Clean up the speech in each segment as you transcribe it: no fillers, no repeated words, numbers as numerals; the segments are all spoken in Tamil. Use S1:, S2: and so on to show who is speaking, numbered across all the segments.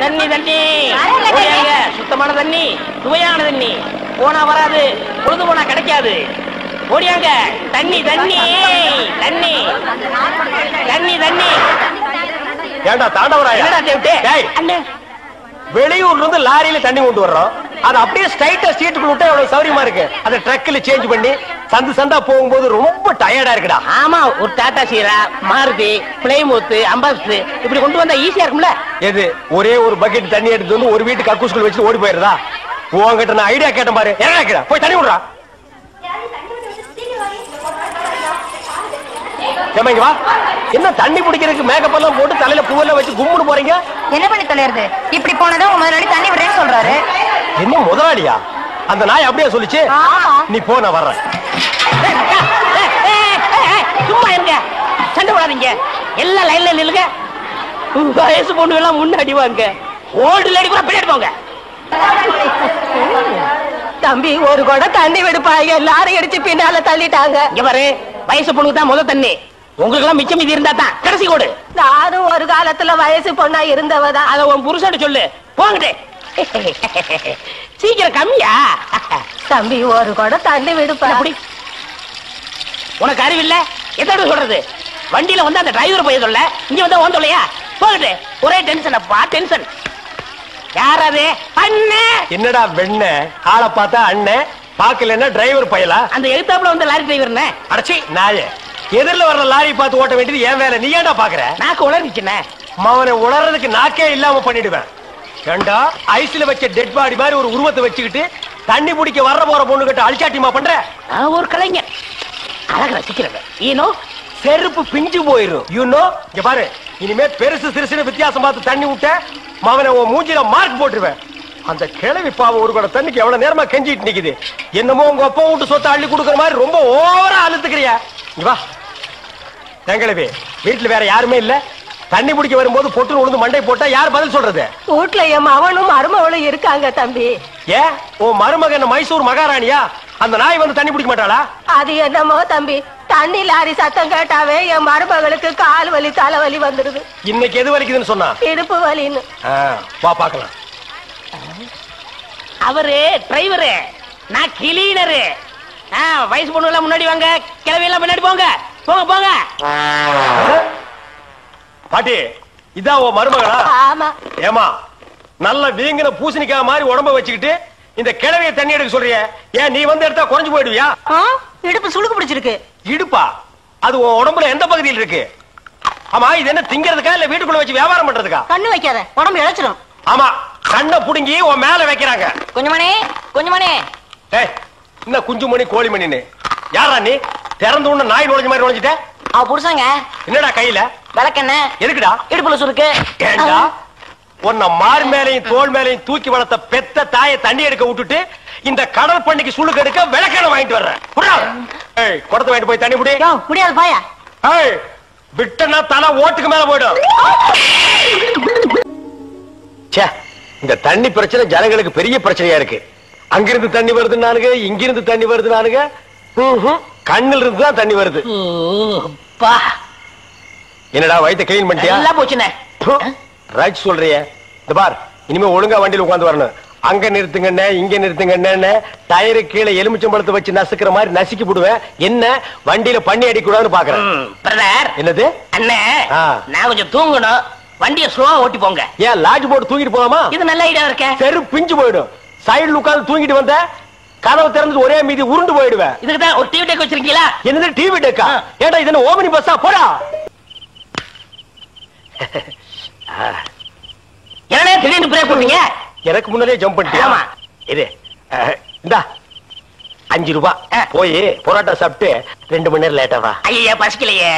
S1: தண்ணி தண்ணி சுத்தமான தண்ணி, சுவையான தண்ணி. போனா வராது, பொழுது போனா கிடைக்காது. ஓடியாங்க. தண்ணி தண்ணி தண்ணி தண்ணி தண்ணி.
S2: ஏண்டா தாண்டவராயா, வெளியூர்ல இருந்து லாரியில தண்ணி கொண்டு வர்றோம். அது அப்படியே ஸ்ட்ரைட்டா சீட்டுக்குள்ள விட்டா எவ்வளவு சௌரியமா இருக்கு. அதை ட்ரக்ல சேஞ்ச் பண்ணி சந்து சந்தா போகும்போது ரொம்ப டயர்டா இருக்குடா.
S1: ஆமா, ஒரு டாடா சீரா, மாருதி, பிளைமூத், அம்பாஸ்டர் இப்படி கொண்டு வந்தா ஈஸியா இருக்கும்ல.
S2: எது ஒரே ஒரு பக்கெட் தண்ணி எடுத்து வந்து ஒரு வீட்டு கக்கூஸ்குள்ள வச்சு ஓடி போயிருதா? உங்ககிட்ட நான் ஐடியா கேட்டேன் பாரு. என்ன போய் தண்ணி விடுறா. வா. என்ன தண்ணி பிடிக்கிறதுக்கு மேக்கப் எல்லாம் போட்டு தலையில பூவெல்லாம் வச்சு கும்முன்னு போறீங்க?
S3: என்ன பண்ணி தொலைறது? இப்படி போனதும் முதலாளி தண்ணி விடுறேன்னு சொல்றாரு.
S2: என்ன முதலாளியா? அந்த நாய் அப்படியே சொல்லிச்சு. நீ போ, நான் வர்றேன்.
S1: சும்மா இருங்க, சண்டை போடாதீங்க. எல்லாம் லைன்ல நில்லுங்க. வயசு பொண்ணு எல்லாம் முன்னாடி வாங்க, ஓல்டு லேடி கூட பின்னாடி போங்க.
S3: தம்பி, ஒரு குடம் தண்ணி விடுப்பாங்க, லாரி அடிச்சு பின்னால தள்ளிட்டாங்க.
S1: இங்க பாரு, வயசு பொண்ணுக்கு தான் முதல் தண்ணி. உங்களுக்கு எல்லாம் மிச்சம் மீதி இருந்தா தான் கடைசி கோடு.
S3: நானும் ஒரு காலத்துல வயசு பொண்ணா இருந்தவதான்.
S1: அத உன் புருஷன் சொல்லு. போங்கடே. சீக்கிரம் கம்மியா?
S3: தம்பி, ஒரு குடம் தண்ணி விடுப்பா.
S1: அப்படி உனக்கு அறிவில்ல? எத்தனை சொல்றது? வண்டியில வந்து அந்த டிரைவர் போய் சொல்ல, இங்க வந்து ஓன் சொல்லையா? போகட்டு. ஒரே டென்ஷன் அப்பா, டென்ஷன். யாராவது அண்ணன்?
S2: என்னடா வெண்ண ஆளை பார்த்தா அண்ணன், பாக்கலன்னா டிரைவர் பயலா?
S1: அந்த எழுத்தாப்புல வந்து லாரி டிரைவர்.
S2: அடச்சி நாயே, எதிரில வர்ற லாரி பார்த்து ஓட்ட வேண்டியது ஏன் வேலை? நீ ஏன்டா பாக்குற?
S1: நாக்கு உளறிச்சுனே.
S2: அவனை உளறதுக்கு நாக்கே இல்லாம பண்ணிடுவேன். ஏண்டா ஐஸ்ல வச்ச டெட் பாடி மாதிரி ஒரு உருவத்தை வச்சுக்கிட்டு தண்ணி பிடிக்க வர்ற போற பொண்ணு கிட்ட அழிச்சாட்டிமா பண்ற?
S1: ஒரு கலைஞர் அழகு ரசிக்கிறவன். ஈனோ
S2: செருப்பு பிஞ்சு போயிரும். யூனோ, இங்க பாரு, இனிமே பெருசு சிறுசுன்னு வித்தியாசம் பார்த்து தண்ணி விட்ட மவனை உன் மூஞ்சில மார்க் போட்டுருவேன். அந்த கிழவி பாவம் ஒரு கூட தண்ணிக்கு எவ்வளவு நேரமா கெஞ்சிட்டு நிக்குது. என்னமோ உங்க அப்பா விட்டு சொத்தை அள்ளி கொடுக்குற மாதிரி ரொம்ப ஓவரா அழுத்துக்கிறியா? வா. எங்களவே வீட்டுல வேற யாருமே இல்ல. தண்ணி பிடிக்க வரும்போது பொட்டு உழுந்து மண்டை போட்டா யார் பதில் சொல்றது?
S3: வீட்டுல என் மகனும் மருமகளும் இருக்காங்க தம்பி.
S2: ஏன் உன் மருமகன் மைசூர் மகாராணியா? அந்த நாய் வந்து தண்ணி பிடிக்க மாட்டாளா?
S3: அது என்னமோ தம்பி, தண்ணி லாரி சத்தம் கேட்டாவே என் மருமகளுக்கு கால் வலி தலைவலி வந்துடுது.
S2: இன்னைக்கு எது வலிக்குதுன்னு சொன்னா?
S3: இடுப்பு வலின்னு.
S2: வா பாக்கலாம்.
S1: அவரு டிரைவரு, நான் கிளீனரு. வயசு பொண்ணு எல்லாம் முன்னாடி வாங்க, கிளவி எல்லாம் முன்னாடி போங்க. போங்க போங்க.
S2: பாட்டி, இதான் உன் மருமகளா?
S3: ஆமா.
S2: ஏமா, நல்ல வீங்கின பூசணிக்காய் மாதிரி உடம்ப வச்சுக்கிட்டு இந்த கிழவிய தண்ணி எடுக்க சொல்றிய? ஏன் நீ வந்து எடுத்தா குறைஞ்சு போயிடுவியா?
S3: இடுப்பு சுளுக்கு பிடிச்சிருக்கு.
S2: இடுப்பா? அது உன் உடம்புல எந்த பகுதியில் இருக்கு? ஆமா, இது என்ன திங்கிறதுக்கா இல்ல வீட்டுக்குள்ள வச்சு வியாபாரம் பண்றதுக்கா?
S3: கண்ணு வைக்காத, உடம்பு இழைச்சிடும்.
S2: ஆமா, கண்ணை புடுங்கி உன் மேல வைக்கிறாங்க.
S1: கொஞ்சமணி கொஞ்சமணி.
S2: என்ன குஞ்சுமணி கோழிமணின்னு? யாரா நீ? திறந்து உள்ள நாய் நுழைஞ்ச மாதிரி நுழைஞ்சிட்ட?
S1: அவ புருஷங்க.
S2: என்னடா கையில?
S1: விளக்கெண்ண.
S2: எதுக்குடா?
S1: இடுப்புல சுருக்கு.
S2: ஏண்டா உன்னை மார் மேலையும் தோல் மேலையும் தூக்கி வளர்த்த பெத்த தாயை தண்ணி எடுக்க விட்டுட்டு இந்த கடல் பண்ணிக்கு சுளுக்கு எடுக்க விளக்கெண்ண வாங்கிட்டு வர்றேன். குடத்தை வாங்கிட்டு போய் தண்ணி புடி.
S3: முடியாது பாயா.
S2: விட்டனா தலை ஓட்டுக்கு மேல போயிடும். இந்த தண்ணி பிரச்சனை ஜனங்களுக்கு பெரிய பிரச்சனையா இருக்கு. அங்கிருந்து தண்ணி வருதுன்னானுங்க, இங்கிருந்து தண்ணி வருதுன்னானுங்க. கண்ணில் இருந்து தான் தண்ணி வருது. என்னடா வயித்தை கிளீன் பண்ணிட்டியா?
S1: எல்லாம் போச்சுனே.
S2: ரைட் சொல்றிய. இந்த பார், இனிமே ஒழுங்கா வண்டியில உட்கார்ந்து வரணும். அங்க நிறுத்துங்கண்ணே, இங்க நிறுத்துங்கண்ணே. டயரு கீழே எலுமிச்சம்பழத்தை வச்சு நசுக்கிற மாதிரி நசுக்கி போடுவேன். என்ன வண்டியில பண்ணி அடிக்கூடாதுன்னு பாக்குறேன்.
S1: பிரதர்.
S2: என்னது?
S1: அண்ணே, நான் கொஞ்சம் தூங்கணும். வண்டியை ஸ்லோவா ஓட்டி போங்க.
S2: ஏன் லாட்ஜ் போட்டு தூங்கிட்டு போலாமா?
S1: இது நல்ல ஐடியா இருக்க.
S2: தெரு பிஞ்சு போயிடும். சைடுல உட்கார்ந்து தூங்கிட்டு வந்த கதவு திறந்து ஒரே மீதி உருண்டு போயிடுவேன்.
S1: இதுக்கு தான் ஒரு டிவி டெக் வச்சிருக்கீங்களா?
S2: என்னது டிவி டெக்கா? ஏடா இது என்ன ஓமினி பஸ்ஸா? போடா.
S1: என்னடா திடீர்னு பிரேக் போட்டீங்க?
S2: எனக்கு முன்னாடியே ஜம்ப் பண்ணிட்டியா?
S1: ஆமா.
S2: இது இந்தா 5 ரூபாய். போய் பொரோட்டா சாப்பிட்டு 2 மணி நேரம் லேட்டா வா.
S1: ஐயா பசிக்கலையே.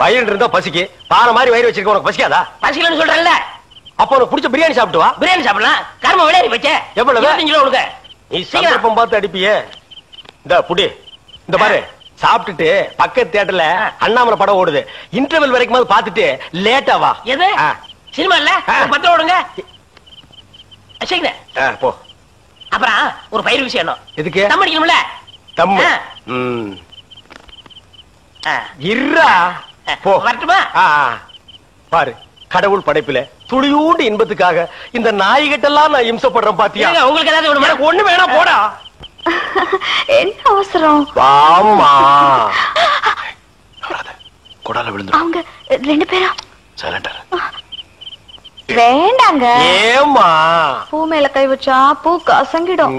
S2: வயிறு இருந்தா பசிக்கு. பானை மாதிரி வயிறு வச்சிருக்க உனக்கு பசிக்காதா?
S1: பசிக்கலன்னு சொல்றேன்ல.
S2: அப்ப உனக்கு பிடிச்ச பிரியாணி சாப்பிட்டு வா.
S1: பிரியாணி சாப்பிடலாம். கர்ம விளையாடி வச்ச.
S2: எவ்வளவு?
S1: 25 கிலோ கொடுங்க.
S2: நீ சந்தர்ப்பம் பார்த்து அடிப்பியே. இந்த புடி. இந்த பாரு, சாப்பிட்டுட்டு பக்கத்து தியேட்டர்ல அண்ணாமலை படம் ஓடுது. இன்டர்வல் வரைக்கும் பார்த்துட்டு லேட்டா வா.
S1: எது சினிமா இல்ல? 10 ஓடுங்க.
S2: போ.
S1: அப்புறம் ஒரு பயிர் விஷயம்.
S2: எதுக்கு?
S1: தம் அடிக்கணும்ல.
S2: தம். இருடா. போ.
S1: வரட்டுமா?
S2: பாரு, கடவுள் படைப்புல துளியூண்டு இன்பத்துக்காக இந்த நாய்கிட்டெல்லாம் நான் இம்சப்படுறேன் பாத்தியா?
S1: ஏங்க, உங்களுக்கு ஏதாவது வேணுமா?
S2: எனக்கு ஒண்ணு வேணா போடா.
S4: என்ன அவசரம்?
S2: வாம்மா.
S5: கொடால விழுந்து
S4: அவங்க 2 பேரும்
S5: சைலண்டா
S4: வேண்டாங்க.
S2: ஏம்மா?
S4: பூ மேல கை வச்சா பூ கசங்கிடும்.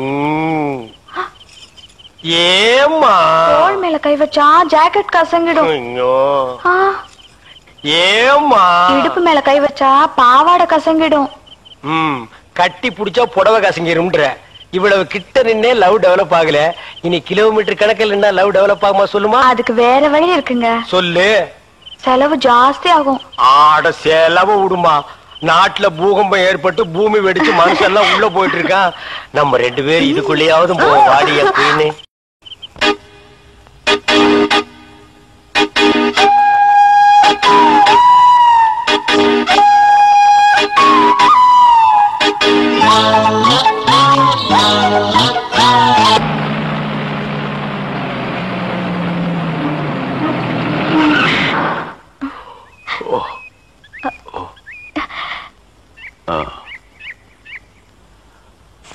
S2: ஏம்மா?
S4: தோள் மேல கை வச்சா ஜாக்கெட் கசங்கிடும்.
S2: ஐயோ.
S4: ஆ,
S2: ஏம்மா?
S4: இடுப்பு மேல கை வச்சா பாவாடை கசங்கிடும்.
S2: கட்டி புடிச்சா புடவை கசங்கிரும்ன்ற. இவ்வளவு கிட்ட நின்னே லவ் டெவலப் ஆகல, இனி கிலோமீட்டர் கணக்கில் நின்னா லவ் டெவலப் ஆகுமா சொல்லுமா?
S4: அதுக்கு வேற வழி இருக்குங்க.
S2: சொல்லு.
S4: செலவு ஜாஸ்தி ஆகும்.
S2: ஆட செலவு விடுமா. நாட்டுல பூகம்பம் ஏற்பட்டு பூமி வெடிச்சு மனுஷன் எல்லாம் உள்ள போயிட்டு இருக்கான். நம்ம 2 பேரும் இதுக்குள்ளேயாவது போவோம் வாடி அப்படின்னு.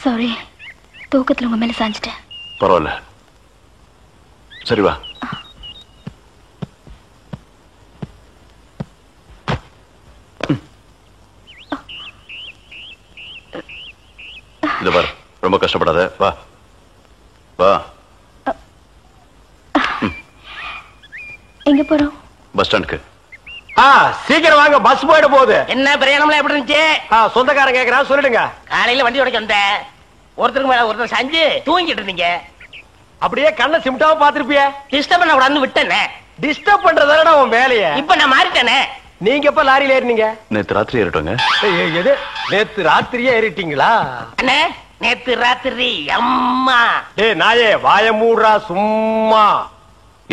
S4: சாரி, தூக்கத்துல உங்க மேல சாஞ்சிட்டேன்.
S5: பரவாயில்ல, சரி வா. இத பாரு, ரொம்ப கஷ்டப்படாத, வா வா.
S4: எங்க போறோம்?
S5: பஸ் ஸ்டாண்டுக்கு.
S2: சீக்கிரம் வாங்க, பஸ் போயிட போகுது.
S1: என்ன பிரயாணம்லாம் எப்படி இருந்துச்சு?
S2: சொந்தக்காரன் கேக்குறான், சொல்லிடுங்க.
S1: காலையில வண்டி உடைக்க வந்தேன். ஒருத்தருக்கு மேல ஒருத்தர் சாஞ்சு தூங்கிட்டு இருந்தீங்க.
S2: அப்படியே கண்ணை சிமிட்டாம பாத்துருப்பிய.
S1: டிஸ்டர்ப் பண்ண கூடாதுன்னு விட்டேனே.
S2: டிஸ்டர்ப் பண்றதானடா உன் வேலைய.
S1: இப்ப நான் மாறிட்டேனே.
S2: நீங்க எப்ப லாரியில ஏறினீங்க?
S5: நேத்து ராத்திரி ஏறிட்டோங்க.
S2: எது, நேத்து ராத்திரியே ஏறிட்டீங்களா?
S1: அண்ணே, நேத்து ராத்திரி அம்மா.
S2: டேய் நாயே, வாய மூடுறா சும்மா.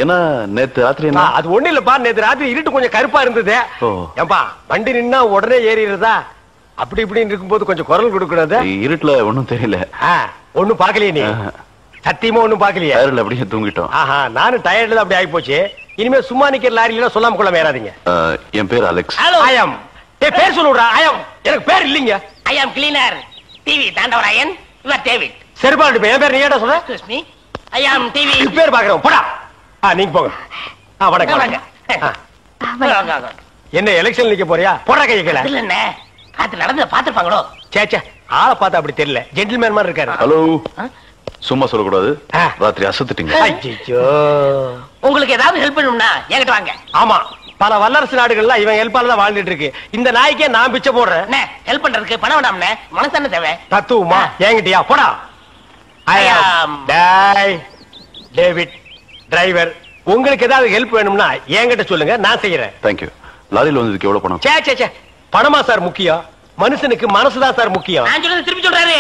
S5: ஏன்னா நேத்து ராத்திரி என்ன?
S2: அது ஒண்ணு இல்லப்பா, நேத்து ராத்திரி இருட்டு கொஞ்சம் கருப்பா இருந்தது. ஏன்பா வண்டி நின்னா உடனே ஏறிடுறதா? அப்படி இப்படின்னு இருக்கும்போது கொஞ்சம் குரல் கொடுக்கறது.
S5: இருட்டுல ஒண்ணும் தெரியல.
S2: ஒண்ணும் பாக்கலையே நீ? சத்தியமா ஒண்ணும் பாக்கலையே?
S5: டயர்ல அப்படியே தூங்கிட்டோம்.
S2: நானும் டயர்ட்ல அப்படி ஆகி போச்சு. இனிமே சும்மா நிக்கிற லாரியில சொல்லாம கொள்ள ஏறாதீங்க.
S5: என் பேர் அலெக்ஸ்.
S1: ஹலோ.
S2: ஆயம். பேர் சொல்லுடா. ஆயம். எனக்கு பேர் இல்லீங்க.
S1: I am cleaner TV Thandavarayan. Your David.
S2: செருப்பாடு என் பேர் நீ ஏடா சொல்ற?
S1: Excuse me. I am TV.
S2: பேர் பாக்குறோம். போடா. நீங்க போங்க. வணக்கம்.
S1: வாங்க.
S2: என்ன எலெக்ஷன் நிக்க போறியா? போடா கைய கீழ.
S1: இல்ல என்ன காத்து நடந்து பாத்துப்பாங்களோ?
S2: சேச்சே, ஆளை பார்த்தா அப்படி தெரியல. ஜென்டில்மேன் மாதிரி இருக்காரு.
S5: ஹலோ. சும்மா சொல்லக்கூடாது. ராத்திரி அசத்துட்டீங்க.
S2: ஐயோ.
S1: உங்களுக்கு ஏதாவது ஹெல்ப் பண்ணணும்னா என்கிட்ட வாங்க.
S2: ஆமா, பல வல்லரசு நாடுகள்ல இவன் ஹெல்ப்பால தான் வாழ்ந்துட்டு இருக்கு. இந்த நாய்க்கே நான் பிச்சை போடுறேன்.
S1: என்ன ஹெல்ப் பண்றதுக்கு பணம் வேண்டாம்னே, மனசான தேவை.
S2: தத்துவமா என்கிட்டயா? போடா. டேய் டேவிட் டிரைவர், உங்களுக்கு ஏதாவது ஹெல்ப் வேணும்னா என்கிட்ட சொல்லுங்க, நான் செய்யறேன்.
S5: Thank you. லாரியில வந்ததுக்கு எவ்வளவு பணம்?
S2: சே பணமா சார் முக்கியம்? மனுஷனுக்கு மனசுதான் சார் முக்கியம்.
S1: நான் சொல்றது திருப்பி சொல்றாரு.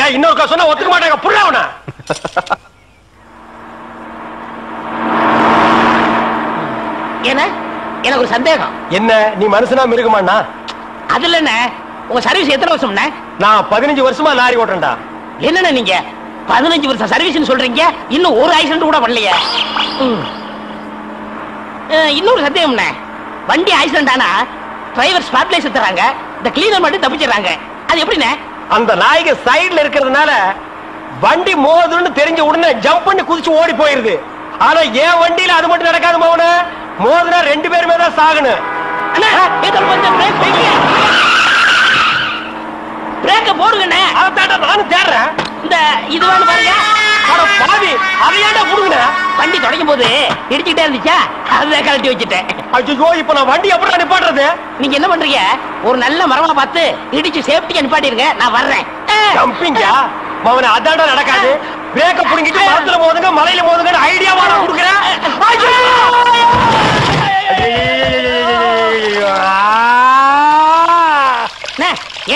S2: ஏன் இன்னொரு சொன்னா ஒத்துக்க மாட்டாங்க. புரியவனா?
S1: ஏன்னா எனக்கு ஒரு சந்தேகம்.
S2: என்ன, நீ மனுஷனா மிருகமாண்ணா?
S1: அதுல என்ன, உங்க சர்வீஸ் எத்தனை வருஷம்னா?
S2: நான் 15 வருஷமா லாரி ஓட்டுறேன்டா.
S1: என்னன்னா நீங்க 15 வருஷம் சர்வீஸ் சொல்றீங்க, இன்னும் ஒரு ஆக்சிடென்ட் கூட பண்ணலையே. இன்னொரு சந்தேகம்ண்ணே, வண்டி ஆக்சிடென்ட் ஆனா டிரைவர் ஸ்பாட்ல செத்துறாங்க, இந்த கிளீனர் மட்டும் தப்பிச்சிடறாங்க. அது எப்படிண்ணே?
S2: அந்த நாய்க்கு சைடுல இருக்கிறதுனால வண்டி மோதுன்னு தெரிஞ்ச உடனே ஜம்ப் பண்ணி குதிச்சு ஓடி போயிருது. ஆனா என் வண்டியில அது மட்டும் நடக்காது மோன. மோதுனா 2 பேருமே தான் சாகணும்.
S1: பிரேக்க போடுங்கண்ணே.
S2: அதான் நானும் தேடுறேன்.
S1: இந்த இது வேணும் பாருங்க.
S2: பாவி, அதையாண்டா புடுங்க.
S1: வண்டி தொடங்கும் போது இடிச்சுட்டே இருந்துச்சா, அதை கழட்டி வச்சுட்டேன்.
S2: ஐயோ, இப்ப நான் வண்டி எப்படி நிப்பாட்டுறது?
S1: நீங்க என்ன பண்றீங்க, ஒரு நல்ல மரமா பார்த்து இடிச்சு சேஃப்டியா நிப்பாட்டிருங்க, நான் வர்றேன்.
S2: ஜம்பிங்கா மவன? அதாண்டா நடக்காது. பிரேக்க புடுங்கிட்டு மரத்துல மோதுங்க, மலையில மோதுங்க ஐடியாவா நான் கொடுக்குறேன்.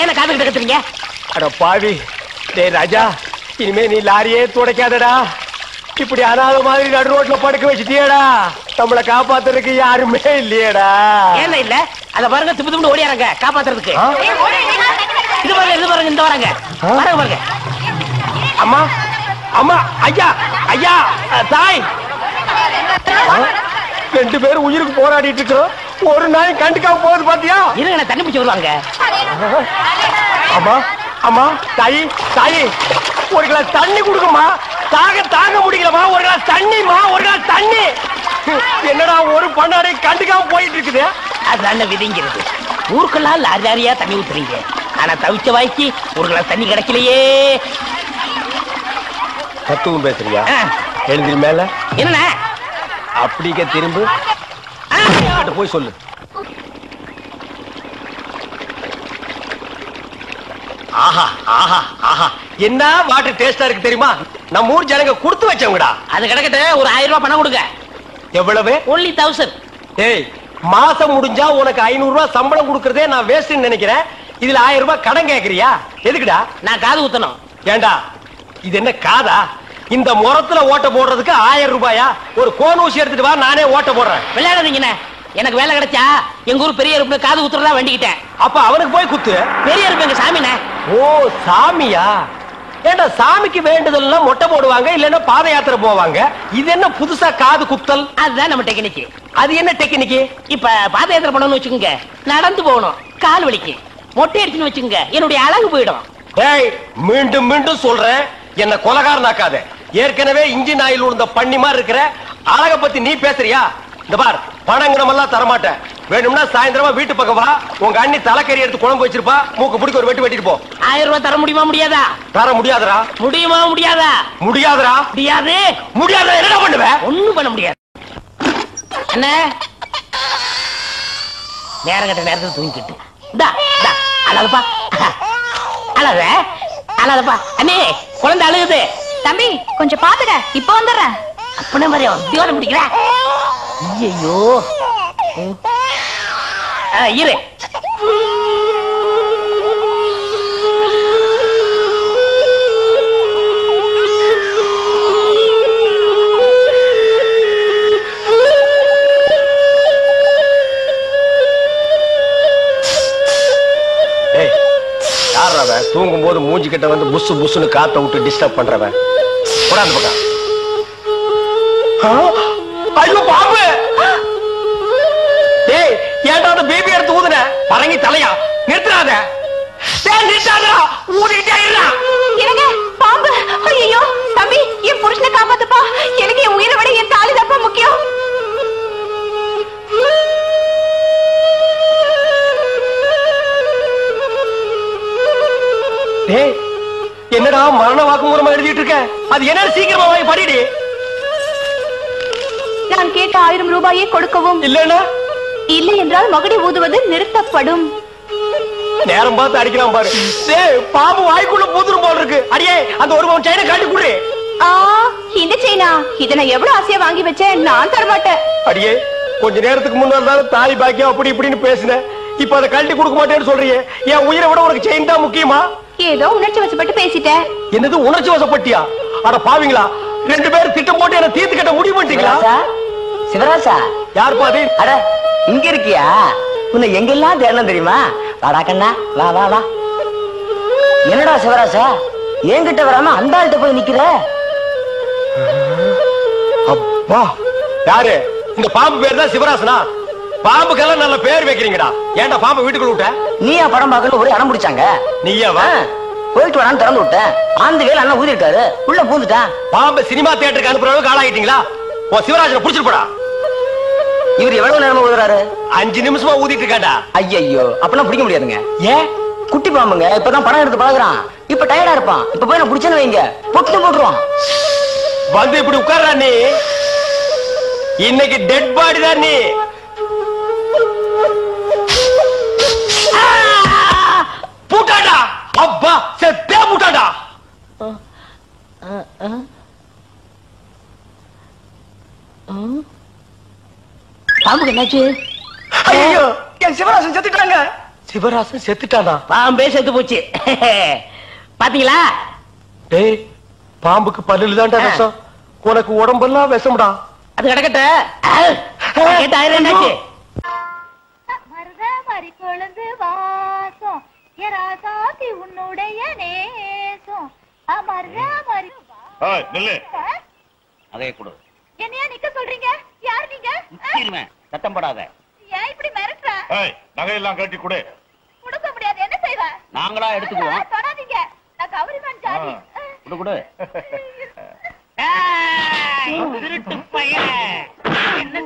S1: ஏன காதுகிட்ட கத்துறீங்க?
S2: அட பாவி. டேய் ராஜா, இனிமே நீ லாரியே துடைக்காதடா. இப்படி அனாத மாதிரி நடு ரோட்ல படுக்க வச்சுட்டியேடா. நம்மளை காப்பாத்துறதுக்கு யாருமே இல்லையேடா.
S1: ஏன் இல்ல? அத பாருங்க, திப்பு திப்பு ஓடியாரங்க காப்பாத்துறதுக்கு. இது பாருங்க, இது பாருங்க, இந்த வராங்க பாருங்க பாருங்க.
S2: அம்மா அம்மா, ஐயா ஐயா, தாய். 2 பேரும் உயிருக்கு போராடிட்டு இருக்கிறோம். ஒரு நாய் கண்டுக்காம போகுது பாத்தியா?
S1: இருங்க தண்ணி பிடிச்சு வருவாங்க.
S2: அம்மா அம்மா தாயி தாயி ஒரு கிளாஸ் தண்ணி கொடுக்குமா? தாங்க முடியலமா, ஒரு கிளாஸ் தண்ணிமா, ஒரு கிளாஸ் தண்ணி. என்னடா ஒரு பண்ணாடை கண்டுக்காம போயிட்டு இருக்குது.
S1: அதுதான விதிங்கிறது. ஊருக்கெல்லாம் லாரி லாரியா தண்ணி ஊத்துறீங்க, ஆனா தவிச்ச வாய்க்கு ஒரு கிளாஸ் தண்ணி கிடைக்கலையே.
S2: தத்துவம் பேசுறியா? எழுந்திரி மேல.
S1: என்ன
S2: அப்படிக்க திரும்ப போய் சொல்லு. ஆஹா ஆஹா ஆஹா, என்ன வாட்டர் டேஸ்டா இருக்கு தெரியுமா? நம்ம ஊர் ஜனங்க கொடுத்து வச்சவங்கடா.
S1: அது கிடக்கட்டு, ஒரு 1000 ரூபாய் பணம் கொடுங்க.
S2: எவ்வளவு?
S1: only 1000.
S2: ஏய், மாசம் முடிஞ்சா உனக்கு 500 ரூபாய் சம்பளம் கொடுக்கறதே நான் வேஸ்ட்னு நினைக்கிறேன். இதுல 1000 ரூபாய் கடன் கேக்குறியா? எதுக்குடா?
S1: நான் காது ஊத்தணும்.
S2: ஏண்டா இது என்ன காதா? இந்த முறத்துல ஓட்ட போடுறதுக்கு 1000 ரூபாயா? ஒரு கோன் ஊசி எடுத்துட்டு வா, நானே ஓட்ட போடுறேன்.
S1: விளையாடாதீங்கண்ணே. எனக்கு வேலை கிடைச்சா எங்க ஊர் பெரிய இருப்பு காது ஊத்துறதா வேண்டிக்கிட்டேன்.
S2: அப்ப அவனுக்கு போய் குத்து.
S1: பெரிய இருப்பு எங்க சாமிண்ணே.
S2: ஓ சாமியா? ஏண்டா சாமிக்கு வேண்டுதல்லாம் மொட்டை போடுவாங்க, இல்லன்னா பாத யாத்திரை போவாங்க. இது என்ன புதுசா காது குத்தல்?
S1: அதுதான் நம்ம டெக்னிக்.
S2: அது என்ன டெக்னிக்?
S1: இப்ப பாத யாத்திரை பண்ணணும்னு வச்சுக்கோங்க, நடந்து போகணும், கால் வலிக்கு. மொட்டை அடிச்சுன்னு வச்சுக்கோங்க, என்னுடைய அழகு போயிடும்.
S2: ஏய், மீண்டும் மீண்டும் சொல்றேன், என்ன கொலகாரனாக்காத. ஏற்கனவே இன்ஜின் ஆயில் உள்ள பண்ணி மாதிரி இருக்கிற அழக பத்தி நீ பேசுறியா? இந்த பார், பணங்கனமெல்லாம் தரமாட்டேன். வேணும்னா சாயந்தரமா வீட்டு பக்கம் வா, உங்க அண்ணி தலைக்கறி எடுத்து குழம்பு வச்சிருப்பா, மூக்கு பிடிக்க ஒரு வெட்டி வெட்டிட்டு போ.
S1: 1000 ரூபாய் தர முடியுமா முடியாதா?
S2: தர முடியாதுடா.
S1: முடியுமா முடியாதா?
S2: முடியாதுடா.
S1: முடியாது.
S2: முடியாத என்ன பண்ணுவ?
S1: ஒண்ணும் பண்ண முடியாது. என்ன நேரம் கட்ட நேரத்தில் தூங்கிக்கிட்டு அழகப்பா, அழக அழகப்பா. அண்ணே, குழந்தை அழுகுது.
S4: தம்பி கொஞ்சம் பாத்துக்க, இப்ப வந்துடுறேன்.
S1: அப்பன மாதிரி உத்தியோகம் பிடிக்கிற. ஐயோ இரு.
S2: தூங்கும் போது மூஞ்சி கிட்ட வந்து புசு புசுன்னு காத்த விட்டு டிஸ்டர்ப் பண்றவன். போடாது பக்கம். ஐயோ பாம்பு! ஏய், ஏன்டா அந்த பேபி எடுத்து ஊதுன? பரங்கி தலையா? நிறுத்தாத. டேய் நிறுத்தாதடா, ஊதிட்டே இருடா.
S3: எனக்கு பாம்பு. ஐயோ தம்பி, என் புருஷனை காப்பாத்துப்பா. எனக்கு என் உயிரை விட என் தாலி தப்பா முக்கியம்.
S2: டேய், என்னடா மரண வாக்குமூலமா எழுதிட்டு இருக்க? அது என்ன சீக்கிரமா வாங்கி படிடி.
S4: நான் கேட்ட 1000 ரூபாயை கொடுக்கவும்,
S2: இல்லன்னா
S4: இல்லை என்றால் மகுடி ஊதுவது நிறுத்தப்படும்.
S2: நேரம் பார்த்து அடிக்கலாம் பாரு. டேய், பாம்பு வாய்க்குள்ள பூதுரும் போல இருக்கு. அடியே, அந்த ஒரு பவுன் செயினை காட்டி குடு.
S4: இந்த செயினா? இத நான் எவ்வளவு ஆசையா வாங்கி வச்சேன், நான் தரமாட்டேன்.
S2: அடியே, கொஞ்ச நேரத்துக்கு முன்னாடி தாலி பாக்கியம் அப்படி இப்படின்னு பேசினேன். இப்ப அதை கழட்டி கொடுக்க மாட்டேன்னு சொல்றீங்க. என் உயிரை விட உனக்கு செயின் தான் முக்கியமா?
S4: ஏதோ உணர்ச்சி வசப்பட்டு பேசிட்டேன்.
S2: என்னது உணர்ச்சி வசப்பட்டியா? அட பாவீங்களா, 2 பேரும் திட்டம் போட்டு என்ன தீர்த்து கட்ட முடிவு பண்ணிட்டீங்களா?
S6: சிவராசா,
S2: யார் பாதி?
S6: அட இங்க இருக்கியா? உன்னை எங்கெல்லாம் தேடணும் தெரியுமா? வாடா கண்ணா, வா வா வா. என்னடா சிவராசா, என்கிட்ட வராம அந்த ஆள்கிட்ட போய் நிக்கிற?
S2: அப்பா, யாரு? இந்த பாம்பு பேர் தான் சிவராசனா? பாம்புக்கெல்லாம் நல்ல பேர் வைக்கிறீங்கடா. ஏன்டா பாம்பு வீட்டுக்குள்ள விட்ட?
S6: நீயா படம் பார்க்கணும் ஒரே அடம் பிடிச்சாங்க.
S2: நீயா வா?
S6: போயிட்டு வரான்னு திறந்து விட்டேன். ஆந்து வேலை அண்ணன் ஊதி இருக்காரு, உள்ள பூந்துட்டான்.
S2: பாம்பு சினிமா தியேட்டருக்கு அனுப்புற அளவுக்கு ஆளாயிட்டீங்களா? ஓ சிவராஜனை புடிச்சிட்டு போடா.
S6: இவர் எவ்வளவு நேரமா ஊதுறாரு?
S2: 5 நிமிஷமா ஊதிட்டு இருக்காண்டா.
S6: ஐயோ, அப்பெல்லாம் பிடிக்க முடியாதுங்க.
S2: ஏன்?
S6: குட்டி பாம்புங்க, இப்பதான் படம் எடுத்து பழகுறான். இப்ப டயர்டா இருப்பான். இப்ப போய் நான் பிடிச்சேன்னு வைங்க, பொட்டு போட்டுருவான்.
S2: வந்து இப்படி உட்கார்றா நீ. இன்னைக்கு டெட் பாடி தான் நீ. பூட்டாடா, அப்பா செத்தே பூட்டாடா.
S1: பாம்புக்கு என்னாச்சு?
S2: ஐயோ, என் சிவராசன் செத்துட்டாங்க. சிவராசன் செத்துட்டானா?
S1: பாம்பே செத்து போச்சு. பாத்தீங்களா?
S2: டேய், பாம்புக்கு பல்லுல தான்டா விஷம், உனக்கு உடம்பெல்லாம் விஷம்டா.
S1: அது கிடக்கட்ட கேட்ட 1000 என்னாச்சு?
S7: மருதமரி கொழுந்து வாசம் எராசாத்தி உன்னுடைய நேசம் மருதமரி.
S5: நில்லு, அதே கொடு.
S7: என்னையா நிக்க சொல்றீங்க? யார் நீங்க?
S1: சத்தம் போடாத.
S7: ஏன் இப்படி மிரட்டுற?
S5: நகையெல்லாம் கட்டி கொடு.
S7: கொடுக்க முடியாது, என்ன செய்வ?
S1: நாங்களா எடுத்துக்குவோம்.
S7: தொடாதீங்க, நான் கவரிமான் ஜாதி.
S1: கொடு கொடு. திருட்டு பையன் என்ன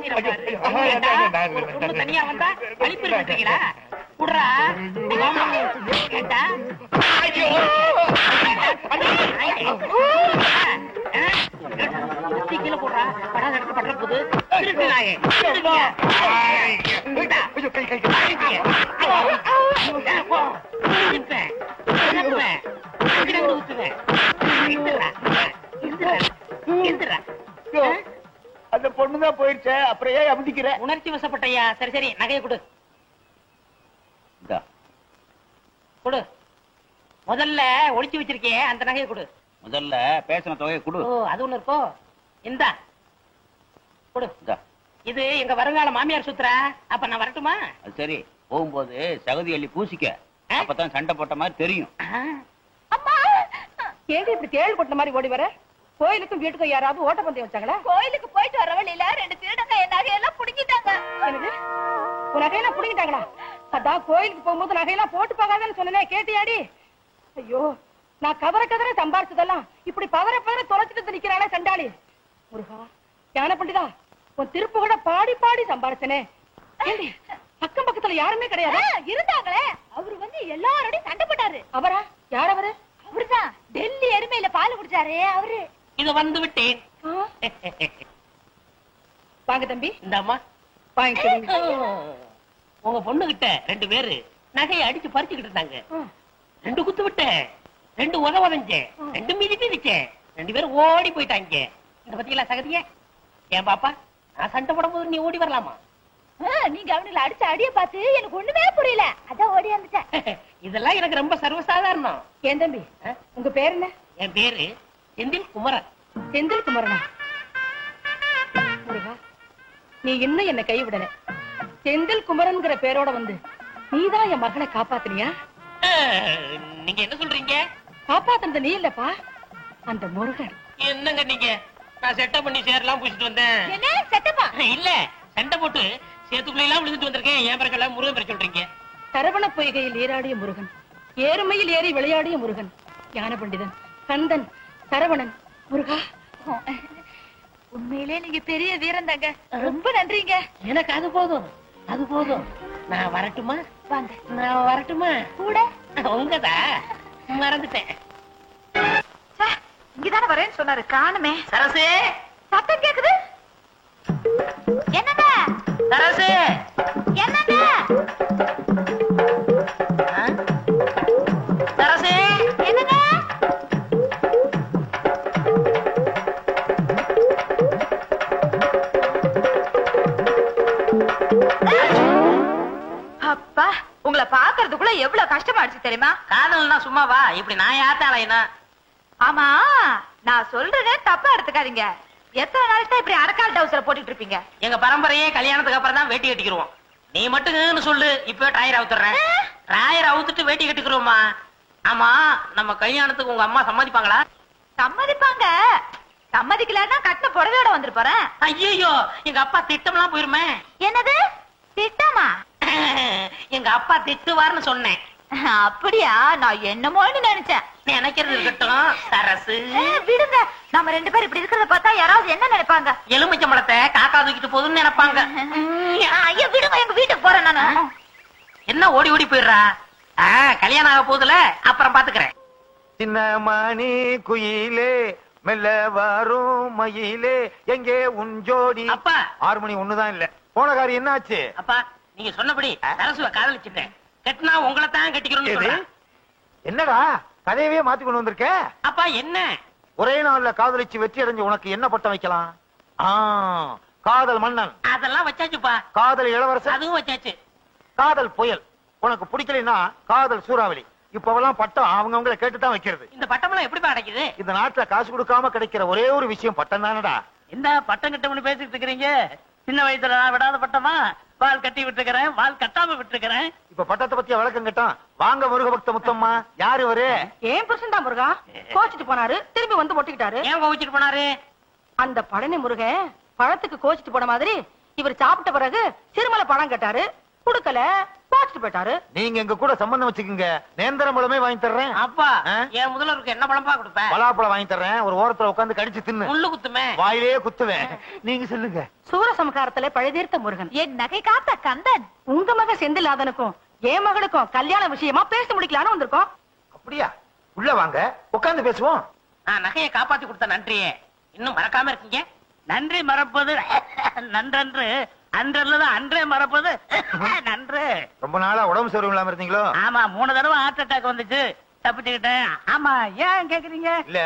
S1: தனியா வந்தா வலிப்பு இருக்கீங்களா? குடுறா கேட்டா கீழே போடுறா. படம் எடுத்து படுற போது திருட்டு நாயே
S6: அந்த பொண்ணுதான் போயிடுச்ச, அப்புறம் ஏன் அமுதிக்கிற?
S1: உணர்ச்சி வசப்பட்டையா. சரி சரி, நகையை கொடு கொடு. முதல்ல ஒளிச்சு வச்சிருக்கே அந்த நகையை கொடு.
S6: முதல்ல பேசின தொகையை கொடு.
S1: ஓ, அது ஒண்ணு இருக்கோ. இந்தா கொடு. இது எங்க வருங்கால மாமியார் சுத்துறா. அப்ப நான் வரட்டுமா?
S6: அது சரி, போகும்போது சகதி அள்ளி பூசிக்க, அப்பதான் சண்டை போட்ட மாதிரி தெரியும்.
S4: ஏங்க இப்படி தேள் கொட்ட மாதிரி ஓடி வர? கோயிலுக்கும் வீட்டுக்கும் யாராவது ஓட்டப்பந்தயம் வச்சாங்களா?
S7: கோயிலுக்கு போயிட்டு வர வழியில 2 திருடங்க என் நகையெல்லாம் புடுங்கிட்டாங்க.
S4: என்னது, உன் நகையெல்லாம் புடிங்கிட்டாங்களா? அதான் கோயிலுக்கு போகும்போது நகையெல்லாம் போட்டு போகாதன்னு சொன்னேன், கேட்டியாடி? ஐயோ, நான் கதற சம்பாரிச்சதெல்லாம் இப்படி பதற தொலைச்சிட்டு நிக்கிறாளே சண்டாளி. முருகா, ஞான பண்டிதா, உன் திருப்பு கூட பாடி பாடி சம்பாரிச்சனே. அக்கம் பக்கத்துல யாருமே கிடையாது.
S7: இருந்தாங்களே, அவரு வந்து எல்லாரோடையும் சண்டை போட்டாரு.
S4: அவரா? யார் அவரு?
S7: அவருதான் டெல்லி எருமையில பால் குடிச்சாரே அவரு.
S1: இது வந்து விட்டேன்.
S4: வாங்க தம்பி.
S1: இந்த அம்மா
S4: வாங்க.
S1: உங்க பொண்ணு கிட்ட 2 பேரு நகையை அடிச்சு பறிச்சுக்கிட்டு இருந்தாங்க. 2 குத்து விட்டேன், 2 உதவதஞ்சேன், 2 மிதிச்சேன். 2 பேரும் ஓடி போயிட்டாங்க. இந்த பத்தியெல்லாம் சகதிய ஏன் பாப்பா, நான் சண்டை போடும் போது நீ ஓடி வரலாமா?
S7: நீங்க அவனுல அடிச்ச அடிய பார்த்து எனக்கு ஒண்ணுமே புரியல, அதான் ஓடி வந்துட்டேன்.
S1: இதெல்லாம் எனக்கு ரொம்ப சர்வசாதாரணம்.
S4: ஏன் தம்பி, உங்க பேர் என்ன?
S1: என் பேரு செந்தில் குமரன்.
S4: செந்தில் குமரனா? முருகா, நீ இன்னும் என்ன கைவிடல. செந்தில் குமரன்ங்கிற பேரோட வந்து நீதான் என் மகனை காப்பாத்தினியா?
S1: நீங்க என்ன சொல்றீங்க?
S4: காப்பாத்துனது நீ இல்லப்பா, அந்த முருகன்.
S1: என்னங்க நீங்க? நான் செட்டப் பண்ணி சேரலாம் பூசிட்டு வந்தேன்.
S7: என்ன செட்டப்பா?
S1: இல்ல, சண்டை போட்டு சேத்துக்குள்ள எல்லாம் விழுந்துட்டு வந்திருக்கேன். ஏன் பேர சொல்ல முருகன் பேர சொல்றீங்க?
S4: சரவண பொய்கையில் நீராடிய முருகன், ஏறுமையில் ஏறி விளையாடிய முருகன், ஞான பண்டிதன், கந்தன், சரவணன். முருகா,
S7: உண்மையிலே நீங்க பெரிய வீரன் தாங்க, ரொம்ப நன்றிங்க.
S1: எனக்கு அது போதும், அது போதும். நான் வரட்டுமா?
S7: வாங்க.
S1: நான் வரட்டுமா?
S7: கூட
S1: உங்கதா மறந்துட்டேன்.
S7: இங்கதானே வரேன்னு சொன்னாரு, காணுமே.
S1: சரசு,
S7: சத்தம் கேக்குது. என்னங்க?
S1: சரசு,
S7: என்னங்க?
S1: சரசு,
S7: என்னங்க? அப்பா, உங்களை பாக்குறதுக்குள்ள எவ்வளவு கஷ்டமாடுச்சு தெரியுமா?
S1: காதல்னா சும்மாவா? இப்படி நான் யாத்தாளைனா?
S7: ஆமா, நான் சொல்றதே தப்பா எடுத்துக்காதீங்க. எத்தனை நாளைக்கு இப்படி அரக்கால் டவுசரை போட்டுட்டு இருப்பீங்க?
S1: எங்க பரம்பரையே கல்யாணத்துக்கு அப்புறம் தான் வேட்டி கட்டிக்கிறோம். நீ மட்டும் சொல்லு, இப்ப டாயர் அவுத்துறேன். டாயர் அவுத்துட்டு வேட்டி கட்டிக்கிறோமா? ஆமா, நம்ம கல்யாணத்துக்கு உங்க அம்மா சம்மதிப்பாங்களா?
S7: சம்மதிப்பாங்க. சம்மதிக்கலன்னா கட்டின புடவையோட வந்துட்டு போறேன்.
S1: ஐயோ, எங்க அப்பா திட்டம்லாம் போயிருமே.
S7: என்னது திட்டமா?
S1: எங்க அப்பா திட்டுவார்னு சொன்னேன்.
S7: அப்படியா? நான் என்னமோன்னு நினைச்சேன்.
S1: நினைக்கிறது இருக்கட்டும் சரசு.
S7: விடுங்க, நம்ம 2 பேரும் இப்படி இருக்கிறத பார்த்தா யாராவது என்ன நினைப்பாங்க?
S1: எலுமிச்சம்பழத்தை காக்கா தூக்கிட்டு போகுதுன்னு நினைப்பாங்க.
S7: ஐயோ விடுங்க, எங்க வீட்டுக்கு போறேன் நானு.
S1: என்ன ஓடி ஓடி போயிடுறா? கல்யாணம் ஆக போகுதுல, அப்புறம் பாத்துக்கிறேன்.
S8: சின்ன மணி குயிலே மெல்ல வரும் மயிலே எங்கே உன் ஜோடி?
S1: அப்பா,
S8: 6 மணி ஒண்ணுதான் இல்ல. போன காரியம் என்னாச்சு?
S1: அப்பா, நீங்க சொன்னபடி சரசுவ காதலிச்சுட்டேன். கட்டினா உங்களை தான் கட்டிக்கிறோம்னு சொல்றேன்.
S8: என்னடா கதையவே மாத்தி கொண்டு வந்திருக்க?
S1: அப்பா என்ன?
S8: ஒரே நாள்ல காதலிச்சு வெற்றி அடைஞ்சு உனக்கு என்ன பட்டம் வைக்கலாம்? காதல் மன்னன்.
S1: அதெல்லாம் வச்சாச்சுப்பா.
S8: காதல் இளவரசர்.
S1: அதுவும் வச்சாச்சு.
S8: காதல் புயல். உனக்கு பிடிக்கலன்னா காதல் சூறாவளி. இப்பவெல்லாம் பட்டம் அவங்கவங்களை கேட்டுதான் வைக்கிறது.
S1: இந்த பட்டமெல்லாம் எப்படி கிடைக்குது?
S8: இந்த நாட்டுல காசு கொடுக்காம கிடைக்கிற ஒரே ஒரு விஷயம் பட்டம் தானடா.
S1: என்ன பட்டம் கிட்ட பேசிட்டு இருக்கிறீங்க? சின்ன வயசுல நான் விடாத பட்டமா? வால் கட்டி விட்டுருக்கிறேன், வால் கட்டாம விட்டுருக்கிறேன்.
S8: இப்ப பட்டத்தை பத்தியா விளக்கம் கேட்டான். வாங்க முருக பக்த முத்தம்மா. யாரு அவரு?
S4: ஏன் புருஷன் தான் முருகா. கோச்சிட்டு போனாரு, திரும்பி வந்து ஒட்டிக்கிட்டாரு.
S1: ஏன் கோவிச்சிட்டு போனாரு?
S4: அந்த பழனி முருகன் பழத்துக்கு கோச்சிட்டு போன மாதிரி இவர் சாப்பிட்ட பிறகு சிறுமலை பணம் கேட்டாரு, குடுக்கல, பாத்துட்டு போயிட்டாரு.
S8: நீங்க எங்க கூட சம்பந்தம் வச்சுக்கோங்க, நேந்திர பழமே வாங்கி தர்றேன்.
S1: அப்பா என் முதல்வருக்கு என்ன பழம்பா கொடுப்பேன்?
S8: பலாப்பழம் வாங்கி தர்றேன், ஒரு ஓரத்துல உட்கார்ந்து கடிச்சு தின்னு.
S1: முள்ளு குத்துமே,
S8: வாயிலே குத்துவேன். நீங்க சொல்லுங்க.
S4: சூரசம்காரத்துல பழுதீர்த்த முருகன்,
S7: என் நகை காத்த கந்தன்,
S4: உங்க மக செந்திலாதனுக்கும் என் மகளுக்கும் கல்யாண விஷயமா பேசி முடிக்கலான்னு வந்திருக்கோம்.
S8: அப்படியா? உள்ள வாங்க, உட்கார்ந்து பேசுவோம்.
S1: நகையை காப்பாத்தி கொடுத்த நன்றியே இன்னும் மறக்காம இருக்கீங்க. நன்றி மறப்பது நன்றன்று, அன்றல்லதான் அன்றே மறப்பது நன்று.
S8: ரொம்ப நாளா உடம்பு சரியில்லாம இல்லாம இருந்தீங்களோ?
S1: ஆமா, 3 தடவை ஹார்ட் அட்டாக் வந்துச்சு, தப்பிச்சுக்கிட்டேன். ஆமா, ஏன் கேக்குறீங்க?
S8: இல்ல,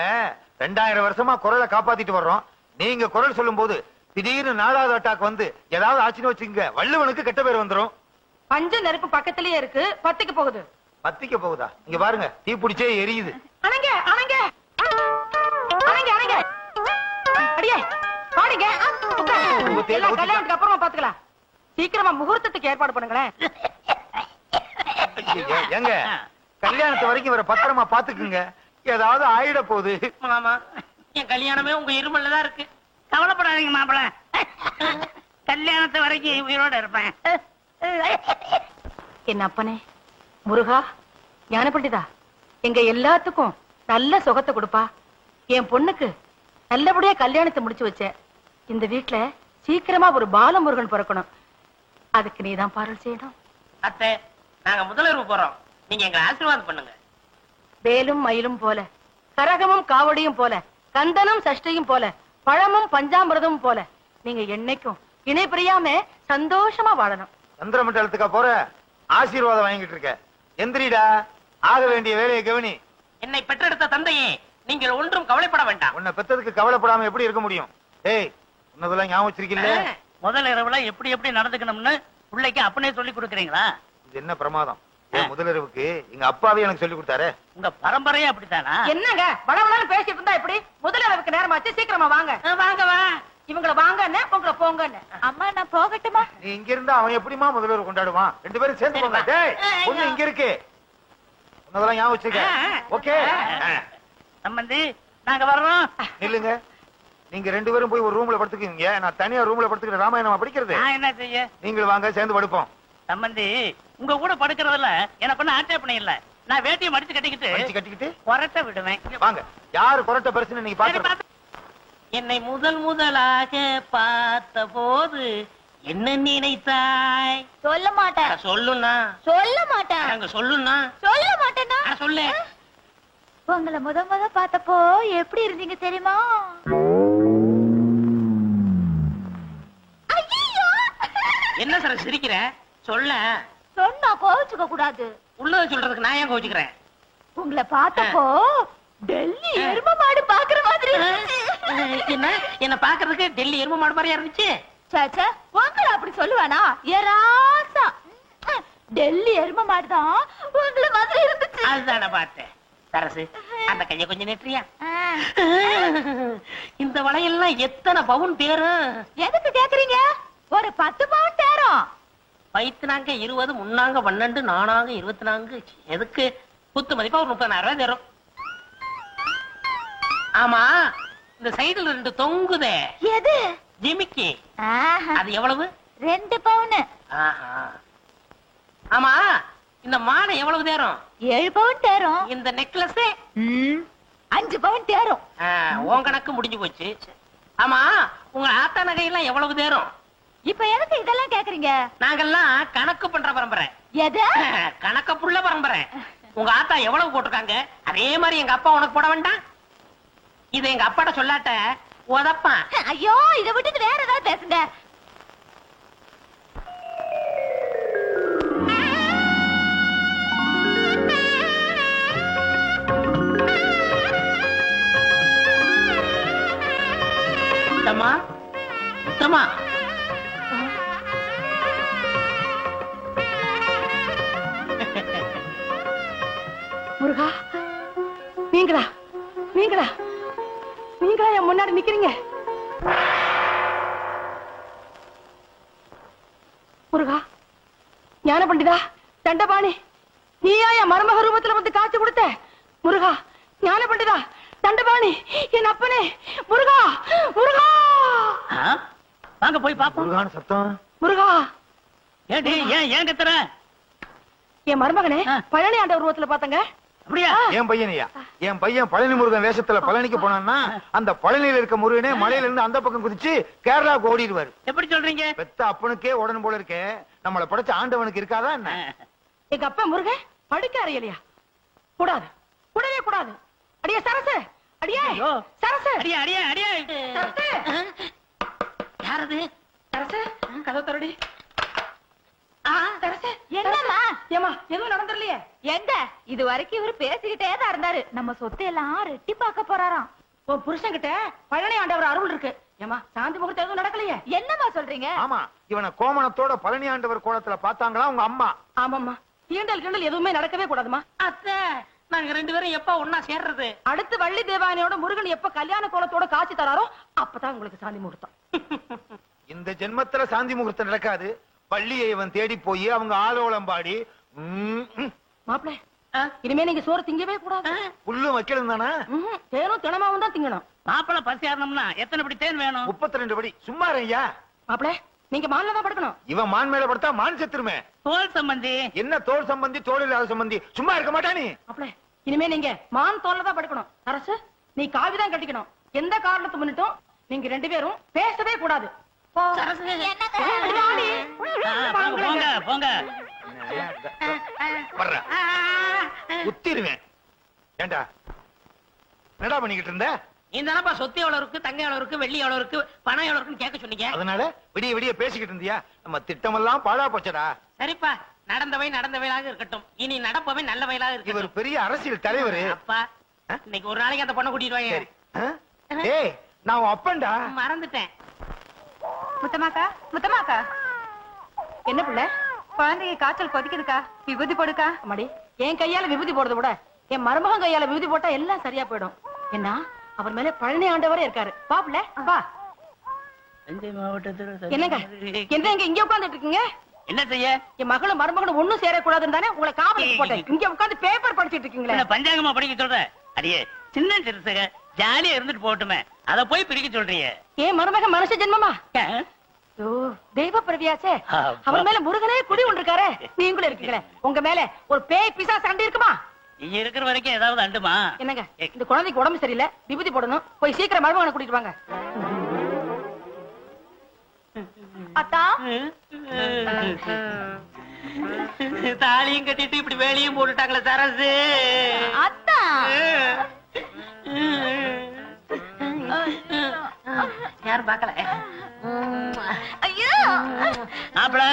S8: 2000 வருஷமா குரலை காப்பாத்திட்டு வர்றோம். நீங்க குரல் சொல்லும் போது திடீர்னு 4வது அட்டாக் வந்து ஏதாவது ஆச்சுன்னு வச்சுக்கோங்க, வள்ளுவனுக்கு கெட்ட பேர் வந்துரும்.
S4: பஞ்ச நெருப்பு பக்கத்திலேயே இருக்கு, பத்திக்கு போகுது.
S8: பத்திக்க போகுதா? இங்க பாருங்க, தீ பிடிச்சே எரியுது.
S4: அணங்க அணங்க அணங்க அணங்க, அடியே பாடுங்க. எல்லாம் கல்யாணத்துக்கு அப்புறமா பாத்துக்கலாம். சீக்கிரமா முகூர்த்தத்துக்கு ஏற்பாடு பண்ணுங்களேன்.
S8: ஏங்க, கல்யாணத்து வரைக்கும் இவரை பத்திரமா பாத்துக்குங்க, ஏதாவது ஆயிட போகுது.
S1: ஆமா, என் கல்யாணமே உங்க இருமல்ல தான் இருக்கு, கவலைப்படாதீங்க மாப்பிள. கல்யாணத்து வரைக்கும் உயிரோட இருப்பேன்.
S4: என் அப்பனே முருகா, ஞான பண்டிதா, எங்க எல்லாத்துக்கும் நல்ல சுகத்தை கொடுப்பா. என் பொண்ணுக்கு நல்லபடியா கல்யாணத்தை முடிச்சு வச்ச. இந்த வீட்டுல சீக்கிரமா ஒரு பாலமுருகன் பிறக்கணும். அதுக்கு நீதான் பாருள் செய்யணும்.
S1: அத்தை, நாங்க முதலிரவு போறோம், நீங்க எங்க ஆசீர்வாதம் பண்ணுங்க.
S4: வேலும் மயிலும் போல, கரகமும் காவடியும் போல, கந்தனும் சஷ்டியும் போல, பழமும் பஞ்சாமிரதமும் போல நீங்க என்னைக்கும் இணை பிரியாம சந்தோஷமா வாழணும்.
S8: சந்திர மண்டலத்துக்கா போற? ஆசீர்வாதம் வாங்கிட்டு இருக்க. எந்திரிடா, ஆக வேண்டிய வேலையை கவனி.
S1: என்னை பெற்றெடுத்த தந்தையே, நீங்கள் ஒன்றும் கவலைப்பட வேண்டாம்.
S8: உன்னை பெத்ததுக்கு கவலைப்படாம எப்படி இருக்க முடியும்? ஏய், உன்னதெல்லாம் ஞாபகம் வச்சிருக்கீல்ல?
S1: முதல் இரவுல எப்படி எப்படி நடந்துக்கணும்னு பிள்ளைக்கு அப்பனே சொல்லி கொடுக்குறீங்களா?
S8: இது என்ன பிரமாதம்! முதலிரவுக்கு எங்க அப்பாவே எனக்கு சொல்லி கொடுத்தாரு.
S1: உங்க பரம்பரையே அப்படித்தானா?
S4: என்னங்க வளவளன்னு பேசிட்டு இருந்தா எப்படி? முதலளவுக்கு நேரமாச்சு, சீக்கிரமா வாங்க.
S1: வாங்க வா.
S4: இவங்கள வாங்கன்னு உங்களை போங்கன்னு.
S7: அம்மா நான் போகட்டுமா?
S8: நீ இங்க இருந்தா அவன் எப்படிமா முதலிரவு கொண்டாடுவான்? 2 பேரும் சேர்ந்து போங்க. டேய், பொண்ணு இங்க இருக்கு, உன்னதெல்லாம் ஞாபகம் வச்சுக்க. ஓகே
S1: சம்பந்தி, நாங்க வர்றோம்.
S8: நில்லுங்க. நீங்க 2 பேரும் போய் ஒரு ரூம்ல படுத்துக்கீங்க, நான் தனியா ரூம்ல படுத்துக்கிற ராமாயணமா படிக்கிறது.
S1: நான் என்ன செய்ய?
S8: நீங்கள் வாங்க, சேர்ந்து படுப்போம்.
S1: சம்பந்தி, உங்க கூட படுக்கிறதுல எனக்கு ஒன்னும் ஆட்சேபணை இல்ல. நான் வேட்டியை மடிச்சு கட்டிக்கிட்டு கொரட்டை விடுவேன்.
S8: வாங்க, யாரு கொரட்டை பெருசுன்னு நீங்க பாத்து.
S1: என்னை முதலாக பார்த்த போது என்ன நினைத்தாய்?
S7: சொல்ல மாட்டேன்.
S1: சொல்லுண்ணா.
S7: சொல்ல மாட்டேன்.
S1: அங்க சொல்லுண்ணா.
S7: சொல்ல மாட்டேன்னா
S1: சொல்லு.
S7: உங்களை முத பார்த்தப்போ எப்படி இருந்தீங்க தெரியுமா?
S1: என்ன சார் சிரிக்கிற? சொல்ல.
S7: சொன்னா கோவிச்சுக்க கூடாது.
S1: உள்ளத சொல்றதுக்கு நான் ஏன் கோவிச்சுக்கிறேன்?
S7: உங்களை பார்த்தப்போ டெல்லி எரும மாடு பாக்குற மாதிரி
S1: என்ன பாக்குறதுக்கு டெல்லி எரும மாடு மாதிரியா இருந்துச்சு?
S7: சாச்சா, உங்களை அப்படி சொல்லுவானா? ஏராசா டெல்லி எரும மாடுதான் உங்களை மாதிரி இருந்துச்சு.
S1: அதுதான பார்த்தேன். சரசு, அந்த கைய கொஞ்சம் நெற்றியா? இந்த வளையெல்லாம் எத்தனை பவுன் பேரும்?
S7: எதுக்கு கேக்குறீங்க? ஒரு 10 பவுன் தேரும்.
S1: வயிற்றுனாங்க 20, முன்னாங்க 12, நானாங்க 24. எதுக்கு? குத்து மதிப்பா ஒரு 30,000 ரூபாய் தரும். ஆமா, இந்த சைடுல 2 தொங்குதே,
S7: எது?
S1: ஜிமிக்கி.
S7: ஆஹா.
S1: அது எவ்வளவு?
S7: 2 பவுன்.
S1: ஆஹா. ஆமா, இந்த மாலை எவ்வளவு தேரும்?
S7: 7 பவுன் தேரும்.
S1: இந்த நெக்லஸ்
S7: 5 பவுன் தேரும்.
S1: உன் கணக்கு முடிஞ்சு போச்சு. ஆமா, உங்க ஆத்தா நகையெல்லாம் எவ்வளவு தேரும்?
S7: இப்ப எதுக்கு இதெல்லாம் கேக்குறீங்க?
S1: நாங்கெல்லாம் கணக்கு பண்ற பரம்பரை.
S7: எது?
S1: கணக்க புள்ள பரம்பரை. உங்க ஆத்தா எவ்வளவு போட்டிருக்காங்க, அதே மாதிரி எங்க அப்பா உனக்கு போட வேண்டாம்? இத எங்க அப்பாட்ட சொல்லாட்ட உதப்பான்.
S7: ஐயோ, இதை விட்டுட்டு வேற ஏதாவது பேசுங்க.
S1: முத்தம்மா, முத்தம்மா.
S4: முருகா, நீங்களா நீங்களா நீங்களா என் முன்னாடி நிக்கிறீங்க? முருகா, ஞான பண்டிதா, தண்டபாணி, நீயா என் மருமக ரூபத்துல வந்து காட்சி கொடுத்த? முருகா, ஞான பண்டிதா, தண்டபாணி, என் அப்பனே, முருகா, முருகா.
S1: வாங்க போய் பாப்போம்.
S8: முருகான சத்தம்.
S4: முருகா,
S1: ஏண்டி ஏன் கத்துற?
S4: என் மருமகனே பழனி ஆண்ட உருவத்துல பாத்தங்க.
S1: அப்படியா?
S8: என் பையனையா? என் பையன் பழனி முருகன் வேஷத்துல பழனிக்கு போனான்னா அந்த பழனியில இருக்க முருகனே மலையில இருந்து அந்த பக்கம் குதிச்சு கேரளாவுக்கு ஓடிடுவாரு.
S1: எப்படி சொல்றீங்க?
S8: பெத்த அப்பனுக்கே உடனே போல இருக்கே, நம்மள படைச்ச ஆண்டவனுக்கு இருக்காதா என்ன?
S4: எங்க அப்பா முருகன் படிக்க அறையலையா? கூடாது, கூடவே கூடாது. அடியே சரசு, அடியே சரசு,
S1: அடியே
S4: சரசு,
S1: யாரது?
S4: சரசு கதவு தரடி. சரசு,
S7: என்னம்மா?
S4: ஏமா எதுவும் நடந்துடலையே?
S7: எங்க இது வரைக்கும் இவரு பேசிக்கிட்டே தான் இருந்தாரு. நம்ம சொத்தை எல்லாம் ரெட்டி பார்க்க போறாராம்.
S4: உன் புருஷன் கிட்ட பழனி ஆண்டவர் அருள் இருக்கு. ஏமா சாந்தி முகூர்த்தம் எதுவும் நடக்கலையே?
S7: என்னம்மா சொல்றீங்க?
S8: ஆமா, இவனை கோமணத்தோட பழனி ஆண்டவர் கோலத்துல பாத்தாங்களா உங்க அம்மா?
S4: ஆமாம்மா, தீண்டல் கிண்டல் எதுவுமே நடக்கவே கூடாதுமா.
S1: அத்தை, நாங்க 2 பேரும் எப்ப ஒன்னா சேர்றது?
S4: அடுத்து வள்ளி தேவானையோட முருகன் எப்ப கல்யாண கோலத்தோட காட்சி தராரோ அப்பதான் உங்களுக்கு சாந்தி முகூர்த்தம்.
S8: இந்த ஜென்மத்துல சாந்தி முகூர்த்தம் நடக்காது. பள்ளியை இவன் தேடி போய் அவங்க ஆலோலம் பாடி
S4: மாப்பிள, இனிமே நீங்க சோறு திங்கவே கூடாது.
S8: புல்லும் வைக்கணும் தானே?
S4: தேனும் தினமாவும் தான் திங்கணும்.
S1: மாப்பிள பசி ஏறணும்னா எத்தனை படி தேன் வேணும்?
S8: 32 படி. சும்மா ஐயா,
S4: மாப்பிள நீங்க மான்ல தான் படுக்கணும்.
S8: இவன் மான் மேல படுத்தா மான் செத்துருமே.
S1: தோல் சம்பந்தி.
S8: என்ன தோல் சம்பந்தி, தோல் இல்லாத சம்பந்தி? சும்மா இருக்க மாட்டானே.
S4: மாப்பிள இனிமே நீங்க மான் தோல்ல தான் படுக்கணும். அரசு, நீ காவிதான் கட்டிக்கணும். எந்த காரணத்தை முன்னிட்டும் நீங்க 2 பேரும் பேசவே கூடாது.
S1: போங்க.
S8: குத்திருவேன். ஏண்டா என்னடா பண்ணிக்கிட்டு இருந்த?
S1: நீ தானப்பா சொத்து எவ்வளவு இருக்கு, தங்க எவ்வளவு இருக்கு, வெள்ளி எவ்வளவு இருக்கு, பணம் எவ்வளவு இருக்குன்னு கேட்க சொன்னீங்க.
S8: அதனால விடிய விடிய பேசிக்கிட்டு இருந்தியா? நம்ம திட்டமெல்லாம் பாழா போச்சடா.
S1: சரிப்பா, நடந்தவையாக இருக்கட்டும். இனி நடப்பவை நல்லவையாக
S8: இவர்
S1: இருக்கட்டும்.
S8: பெரிய அரசியல் தலைவர்.
S1: அப்பா, இன்னைக்கு ஒரு நாளைக்கு அந்த பொண்ணை கூட்டிட்டு வாங்க.
S8: ஏய், நான் உன் அப்பன்டா.
S1: மறந்துட்டேன்.
S3: முத்தமாக்கா என்ன பிள்ளை? குழந்தைக்கு காய்ச்சல் கொதிக்குதுக்கா, விபூதி போடுக்கா.
S4: அம்மாடி, என் கையால விபூதி போடுறத விட என் மருமகன் கையால விபூதி போட்டா எல்லாம் சரியா போயிடும். என்ன அவர் மேல பழனி ஆண்டவரே இருக்காரு. பாப்புல வா.
S1: தஞ்சை மாவட்டத்தில்
S4: என்னங்க என்ன இங்க உட்கார்ந்துட்டு இருக்கீங்க?
S1: என்ன செய்ய?
S4: என் மகளும் மருமகனும் ஒண்ணும் சேரக்கூடாதுன்னு தானே உங்களை காவலுக்கு போட்டேன். இங்க உட்கார்ந்து பேப்பர் படிச்சிட்டு இருக்கீங்களே.
S1: பஞ்சாங்கமா படிக்க சொல்ற? அடியே சின்ன சிறுசக ஜாலியா இருந்துட்டு போட்டுமே, அத போய் பிரிக்க சொல்றீங்க.
S4: ஏன் மருமகன் மனுஷ ஜென்மமா? தெய்வ பிரவியாச்சே. அவர் மேல முருகனே குடி ஒன்றிருக்காரு. நீங்களும் இருக்கீங்களே, உங்க மேல ஒரு பேய் பிசாசு சண்டை இருக்குமா?
S1: நீங்க இருக்கிற வரைக்கும் ஏதாவது அண்டுமா?
S4: என்னங்க இந்த குழந்தைக்கு உடம்பு சரியில்லை, விபூதி போடணும். போய் சீக்கிரம் மருமகனை கூட்டிட்டு வாங்க.
S3: அத்தா,
S1: தாலியும் கட்டிட்டு இப்படி வேலையும் போட்டுட்டாங்களே சரசு.
S3: அத்தா
S1: யாரும் பாக்கல.
S3: ஐயோ
S1: மாப்பிள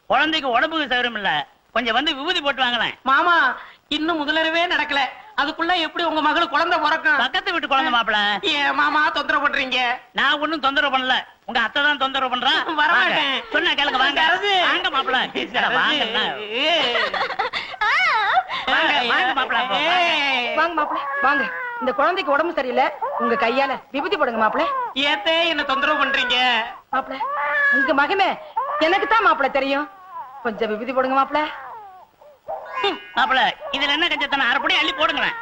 S1: குழந்தைக்கு உடம்புக்கு சௌகரியம் இல்ல, கொஞ்சம் வந்து விபூதி போட்டு வாங்கலாம். மாமா, இன்னும் முதலவே நடக்கல, அதுக்குள்ள எப்படி உங்க மகளுக்கு குழந்தை பிறக்கும்? பக்கத்து வீட்டு குழந்தை மாப்பிள. ஏன் மாமா தொந்தரவு பண்றீங்க? நான் ஒண்ணும் தொந்தரவு பண்ணல, உங்க அத்தை தான் தொந்தரவு பண்றா. வரமாட்டேன் சொன்னா கேளுங்க. வாங்க வாங்க மாப்பிள. வாங்க மாப்பிள.
S4: வாங்க மாப்பிள வாங்க. இந்த குழந்தைக்கு உடம்பு சரியில்லை, உங்க கையால விபூதி போடுங்க மாப்பிள.
S1: ஏத்தே என்ன தொந்தரவு பண்றீங்க?
S4: மாப்பிள உங்க மகமே எனக்கு தான் மாப்பிள தெரியும், கொஞ்சம் விபூதி போடுங்க மாப்பிள.
S1: மாப்பிள இதுல என்ன கஞ்சத்தன? அரைப்படி அள்ளி போடுங்களேன்.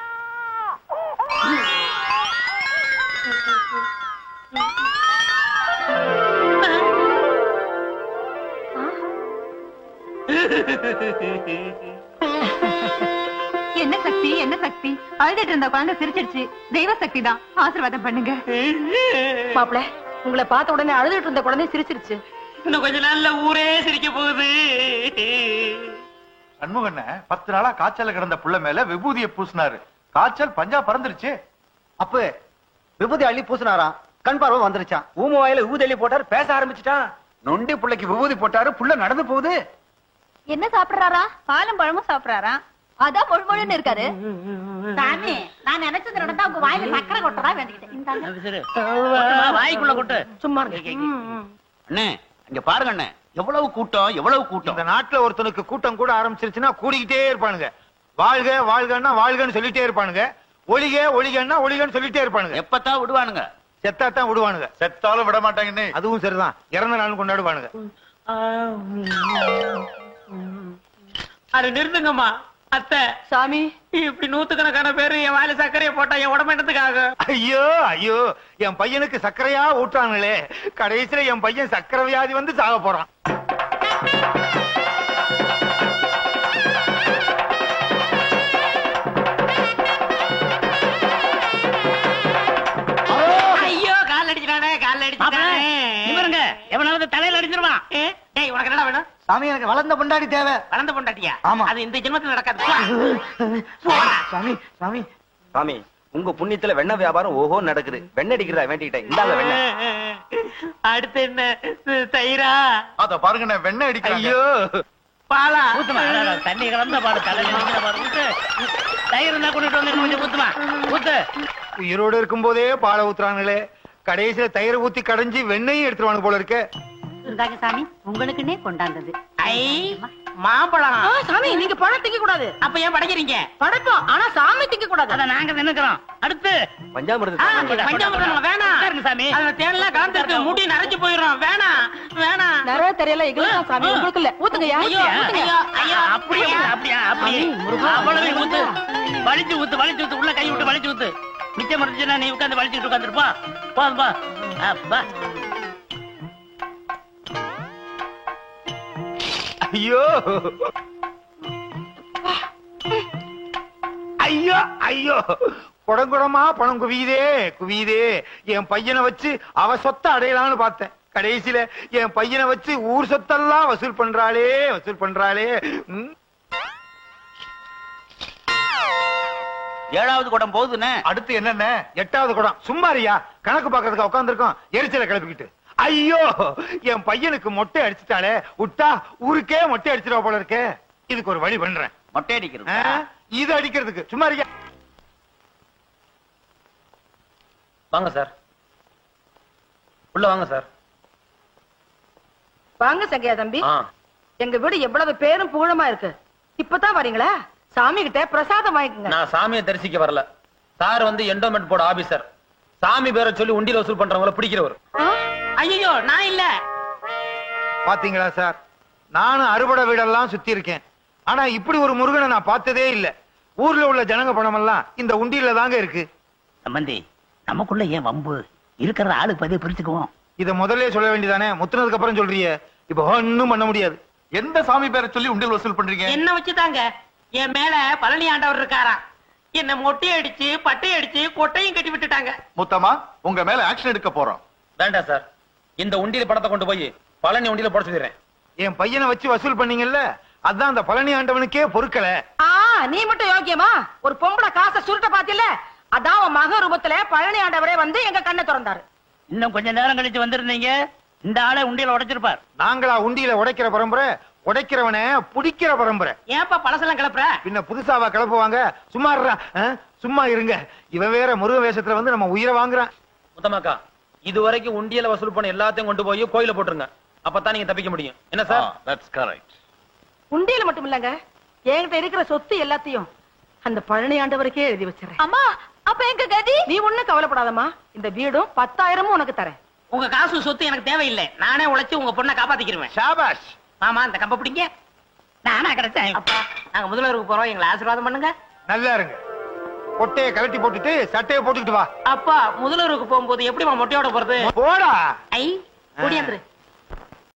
S3: என்ன சக்தி, என்ன சக்தி? அழுதுட்டு இருந்த குழந்தை சிரிச்சிடுச்சு. தெய்வ சக்தி தான், ஆசீர்வாதம் பண்ணுங்க.
S4: மாப்பிள உங்களை பார்த்த உடனே அழுதுட்டு இருந்த குழந்தை சிரிச்சிருச்சு.
S1: இன்னும் கொஞ்ச நாள்ல ஊரே சிரிக்க போகுது.
S8: சண்முகண்ண 10 நாளா காய்ச்சல கிடந்த புள்ள மேல விபூதியை பூசினாரு. காய்ச்சல் பஞ்சா பறந்துருச்சு.
S6: அப்ப விபூதி அள்ளி பூசினாராம், கண் பார்வை வந்துருச்சான். ஊம வாயில விபூதி அள்ளி போட்டாரு, பேச ஆரம்பிச்சுட்டான்.
S8: நொண்டி புள்ளைக்கு விபூதி போட்டாரு, புள்ள நடந்து போகுது.
S3: என்ன சாப்பிடுறாரா? பாலும் பழமும் சாப்பிடுறாரா? அதான் மொழு இருக்காரு.
S7: சாமி, நான் நினைச்சது நடந்தா உங்க வாயில சக்கரை கொட்டதா வேண்டிக்கிட்டேன்.
S1: வாய்க்குள்ள கொட்டு.
S4: சும்மா
S9: அண்ணே இங்க பாருங்க அண்ணே, எவ்வளவு கூட்டம், எவ்வளவு கூட்டம்.
S8: இந்த நாட்டுல ஒருத்தனுக்கு கூட்டம் கூட ஆரம்பிச்சிருச்சுன்னா கூடிக்கிட்டே இருப்பானுங்க. வாழ்க வாழ்கன்னா வாழ்கன்னு சொல்லிட்டே இருப்பானுங்க, ஒளிக ஒளிகன்னா ஒளிகன்னு சொல்லிட்டே இருப்பானுங்க.
S9: எப்பத்தான் விடுவானுங்க?
S8: செத்தாத்தான் விடுவானுங்க.
S9: செத்தாலும் விட மாட்டாங்கன்னு.
S8: அதுவும் சரிதான், இறந்த நாள் கொண்டாடுவானுங்க.
S1: அது நிறுத்துங்கம்மா, அத்தை
S4: சாமி
S1: இப்படி நூத்துக்கணக்கான பேரு என் வாயில சர்க்கரையை போட்டா என் உடம்பேட்டத்துக்காக.
S8: ஐயோ ஐயோ, என் பையனுக்கு சர்க்கரையா ஊட்டாங்களே, கடைசியில என் பையன் சர்க்கரை வியாதி வந்து சாக போறான்.
S1: ஐயோ கால் அடிச்சிட்டானே, கால் அடிச்சிட்டானே.
S6: இவருங்க எவனாவது தலையில அடிச்சிருவான்.
S1: டேய் உனக்கு என்னடா வேணும்?
S8: சாமி எனக்கு வளர்ந்த பொண்டாடி தேவை.
S1: வளர்ந்த பொண்டாட்டியா?
S8: ஆமா.
S1: அது இந்த ஜென்மத்துல நடக்காது. போடா.
S8: சாமி சாமி
S6: சாமி உங்க புண்ணியத்துல வெண்ண வியாபாரம் ஓஹோ நடக்குது. வெண்ண அடிக்கிறா வேண்டிக்கிட்டேன். இந்தாங்க வெண்ண.
S1: அடுத்து என்ன? தயிரா?
S5: அத பாருங்க வெண்ணெய் அடிக்கிறாங்க.
S8: ஐயோ
S1: பாலா?
S6: ஊத்துமா தண்ணி கலந்த பாரு தலையில பாரு. ஊத்து தயிர் இருந்தா கொண்டுட்டு வந்து கொஞ்சம் ஊத்துமா. ஊத்து.
S8: உயிரோடு இருக்கும் போதே பாலை ஊத்துறாங்களே, கடைசியில தயிரை ஊத்தி கடைஞ்சி வெண்ணையும் எடுத்துருவானு போல இருக்கு.
S3: இருந்தாங்க சாமி, உங்களுக்குன்னே கொண்டாந்தது.
S1: ஐ மாம்பழம்.
S4: சாமி நீங்க பழம் திங்க கூடாது.
S1: அப்ப ஏன் படைக்கிறீங்க?
S4: படைப்போம், ஆனா சாமி திங்க கூடாது.
S6: அத நாங்க நினைக்கிறோம். அடுத்து பஞ்சாமிர்தம்.
S1: பஞ்சாமிர்தம் வேணாம்.
S6: சரிங்க சாமி.
S1: அதுல தேன்லாம் கலந்துருக்கு, முடி நரைச்சு போயிடும். வேணாம் வேணாம்.
S4: நிறைய தெரியல எங்களுக்கு சாமி, உங்களுக்கு இல்ல. ஊத்துங்கய்யா.
S1: ஐயோ ஐயோ ஐயோ.
S6: அப்படியே அப்படியா அப்படியே அவ்வளவு ஊத்து. வலிச்சு ஊத்து வலிச்சு ஊத்து. உள்ள கை விட்டு வலிச்சு ஊத்து. மிச்சம் இருந்துச்சுன்னா நீ உட்காந்து வலிச்சுட்டு உட்காந்துருப்பா. போதும்பா. அப்பா
S8: ஐயோ ஐயோ ஐயோ, குடங்குடமா பணம் குவியுதே குவியுதே. என் பையனை வச்சு அவ சொத்தை அடையலாம்னு பார்த்தேன், கடைசியில என் பையனை வச்சு ஊர் சொத்தெல்லாம் வசூல் பண்றாளே வசூல் பண்றாளே.
S9: ஏழாவது குடம் போகுதுன்னு.
S8: அடுத்து என்னென்ன? எட்டாவது குடம். சும்மாரியா, கணக்கு பாக்குறதுக்கு உட்காந்துருக்கோம் எரிச்சலை கிளப்பிக்கிட்டு. ஐயோ, என் பையனுக்கு மொட்டை அடிச்சுட்டாலே, விட்டா ஊருக்கே மொட்டை அடிச்சிருவா போல இருக்கே. இதுக்கு ஒரு வழி பண்றேன்.
S9: மொட்டை அடிக்கிறது.
S8: இது அடிக்கிறதுக்கு சும்மாரியா.
S6: வாங்க சார், உள்ள வாங்க சார்.
S4: வாங்க சங்கையா தம்பி. எங்க வீடு எவ்வளவு பேரும் புகழமா இருக்கு. இப்பதான் வரீங்களா? சாமி கிட்ட பிரசாதம் வாங்கிக்கங்க.
S10: நான் சாமியை தரிசிக்க வரல சார். வந்து எண்டோமெண்ட் போர்டு ஆபீசர். சாமி பேரை சொல்லி உண்டியல் வசூல் பண்றவங்கள பிடிக்கிறவர்.
S1: ஐயோ நான் இல்ல.
S8: பாத்தீங்களா சார், நானும் அறுபடை வீடெல்லாம் சுத்தி இருக்கேன், ஆனா இப்படி ஒரு முருகனை நான் பார்த்ததே இல்ல. ஊர்ல உள்ள ஜனங்க பணம் எல்லாம் இந்த உண்டியில தாங்க இருக்கு.
S6: சம்பந்தி, நமக்குள்ள ஏன் வம்பு? இருக்கிற ஆளுக்கு பதிவு பிரிச்சுக்குவோம்.
S8: இத முதல்ல சொல்ல வேண்டியதானே, முத்துனதுக்கு அப்புறம் சொல்றியே. இப்ப ஒண்ணும் பண்ண முடியாது.
S5: எந்த சாமி பேரை சொல்லி உண்டியல் வசூல் பண்றீங்க?
S1: என்ன வச்சுதாங்க என் மேல பழனி ஆண்டவர் இருக்காராம். என்ன மொட்டை அடிச்சு பட்டை அடிச்சு கொட்டையும் கட்டி விட்டுட்டாங்க.
S5: முத்தமா உங்க மேல ஆக்ஷன் எடுக்க போறோம்.
S10: வேண்டாம் சார், இந்த உண்டியல் பணத்தை கொண்டு போய் பழனி உண்டியல போட சொல்லிடுறேன்.
S8: என் பையனை வச்சு வசூல் பண்ணீங்கல்ல, அதான் அந்த பழனி ஆண்டவனுக்கே பொறுக்கல.
S4: நீ மட்டும் யோக்கியமா? ஒரு பொம்பளை காசை சுருட்ட பாத்தில, அதான் உன் மக ரூபத்துல பழனி ஆண்டவரே வந்து எங்க கண்ணை திறந்தாரு.
S6: இன்னும் கொஞ்ச நேரம் கழிச்சு வந்திருந்தீங்க, இந்த ஆளை உண்டியல உடைச்சிருப்பார்.
S8: நாங்களா உண்டியில உடைக்கிற பரம்பரை? உடைக்கிறவனை புடிக்கிற பரம்பரை.
S1: ஏன்பா பழசெல்லாம் கிளப்புற?
S8: பின்ன புதுசாவா கிளப்புவாங்க? சும்மா சும்மா இருங்க. இவன் வேற முருக வேஷத்துல வந்து நம்ம உயிரை வாங்குறான்.
S10: முத்தமாக்கா, இது வரைக்கும் உண்டியல வசூல் பண்ண எல்லாத்தையும் கொண்டு போய் கோயில போட்டுருங்க. அப்பதான் நீங்க தப்பிக்க முடியும். என்ன சார்?
S5: That's correct.
S4: உண்டியல மட்டும் இல்லங்க, என்கிட்ட இருக்கிற சொத்து எல்லாத்தையும் அந்த பழனி ஆண்டவருக்கே எழுதி வச்சிடறேன்.
S7: அம்மா, அப்ப எங்க கதி?
S4: நீ ஒண்ணும் கவலைப்படாதம்மா, இந்த வீடும் 10,000 உனக்கு தரேன்.
S1: உங்க காசு சொத்து எனக்கு தேவையில்லை. நானே உழைச்சு உங்க பொண்ணை காப்பாத்திக்கிருவேன்.
S8: ஷாபாஷ்.
S1: ஆமா, அந்த கம்ப பிடிங்க.
S6: நானா கிடைச்சேன்.
S1: அப்பா, நாங்க முதல்வருக்கு போறோம், எங்களை ஆசீர்வாதம் பண்ணுங்க.
S8: நல்லா இருங்க. கொட்டையை கழட்டி போட்டுட்டு சட்டையை போட்டுக்கிட்டு வா.
S1: அப்பா, முதல்வருக்கு போகும்போது எப்படிமா மொட்டையோட போறது?
S8: போடா.
S1: ஐ, ஓடியாந்துரு.